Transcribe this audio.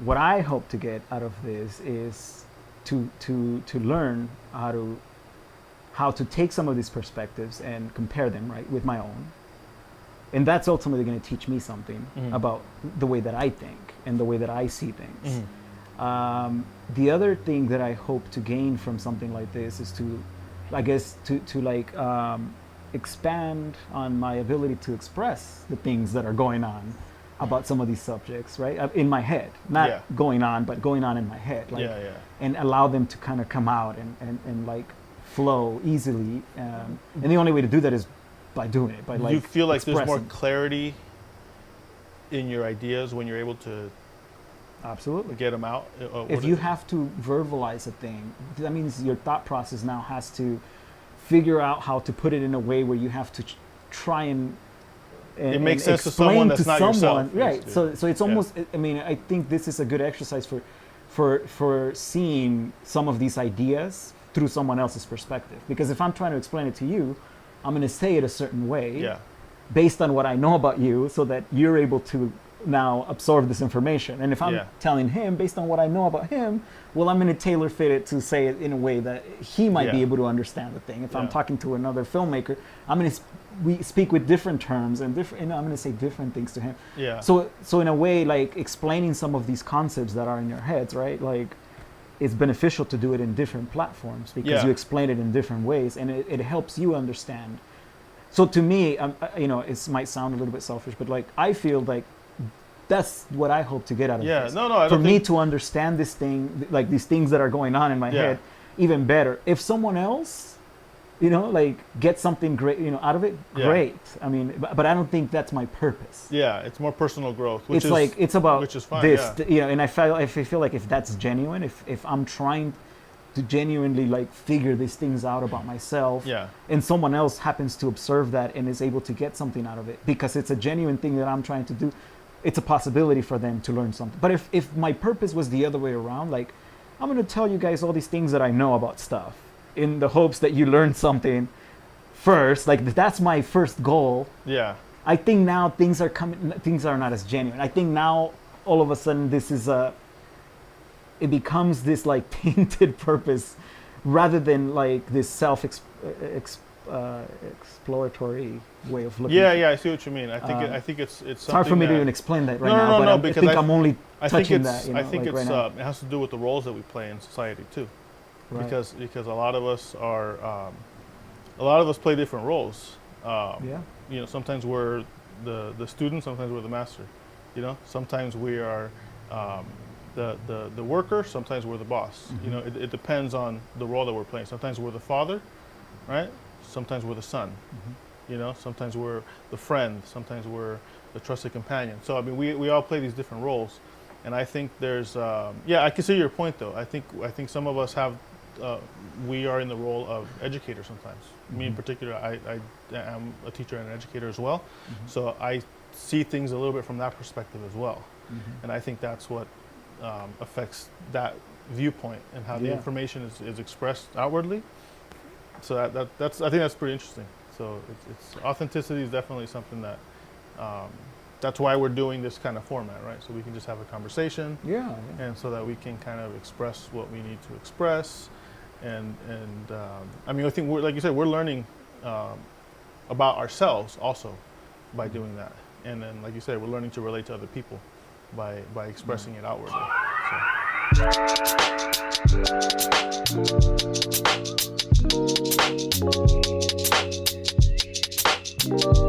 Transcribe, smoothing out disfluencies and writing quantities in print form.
What I hope to get out of this is to learn how to take some of these perspectives and compare them, right, with my own. And that's ultimately going to teach me something about the way that I think and the way that I see things. The other thing that I hope to gain from something like this is to expand on my ability to express the things that are going on about some of these subjects, right? In my head, not going on, but going on in my head, and allow them to kind of come out and like flow easily. And the only way to do that is by doing it, by like. You feel like expressing. there's more clarity in your ideas when you're able to absolutely get them out. If you have to verbalize a thing, that means your thought process now has to figure out how to put it in a way where you have to try and it makes sense to someone that's not yourself. Right. So it's almost. I mean, I think this is a good exercise for seeing some of these ideas through someone else's perspective. Because if I'm trying to explain it to you, I'm going to say it a certain way, based on what I know about you, so that you're able to now absorb this information. And if I'm telling him based on what I know about him, well, I'm going to tailor fit it to say it in a way that he might be able to understand the thing. If I'm talking to another filmmaker, I'm going to we speak with different terms and I'm going to say different things to him. So in a way, like explaining some of these concepts that are in your heads, right? Like it's beneficial to do it in different platforms because you explain it in different ways, and it helps you understand. So to me, it might sound a little bit selfish, but like I feel like that's what I hope to get out of this. For me to understand this thing, like these things that are going on in my head, even better. If someone else, like get something great, out of it, great. I mean, but I don't think that's my purpose. Yeah, it's more personal growth. It's about which is fine, this, and I feel like if that's genuine, if I'm trying to genuinely like figure these things out about myself, and someone else happens to observe that and is able to get something out of it because it's a genuine thing that I'm trying to do, it's a possibility for them to learn something. But if my purpose was the other way around, like I'm going to tell you guys all these things that I know about stuff in the hopes that you learn something first, like that's my first goal. I think now things are not as genuine. I think now all of a sudden it becomes this like tainted purpose rather than like this exploratory way of looking. I see what you mean. I think it's something hard for me to even explain that now. But because I think I'm only touching that. I think like it's right it has to do with the roles that we play in society too, because a lot of us play different roles. Sometimes we're the student, sometimes we're the master. Sometimes we are the worker, sometimes we're the boss. It depends on the role that we're playing. Sometimes we're the father, right? Sometimes we're the son. Sometimes we're the friend, sometimes we're the trusted companion. So I mean, we all play these different roles, and I think there's I can see your point though. I think some of us have we are in the role of educator sometimes. Me in particular, I am a teacher and an educator as well, so I see things a little bit from that perspective as well, and I think that's what affects that viewpoint and how the information is expressed outwardly. So that's I think that's pretty interesting. So it's authenticity is definitely something that that's why we're doing this kind of format, right? So we can just have a conversation, and so that we can kind of express what we need to express, and I mean I think like you said, we're learning about ourselves also by doing that, and then like you said, we're learning to relate to other people by expressing it outwardly. So.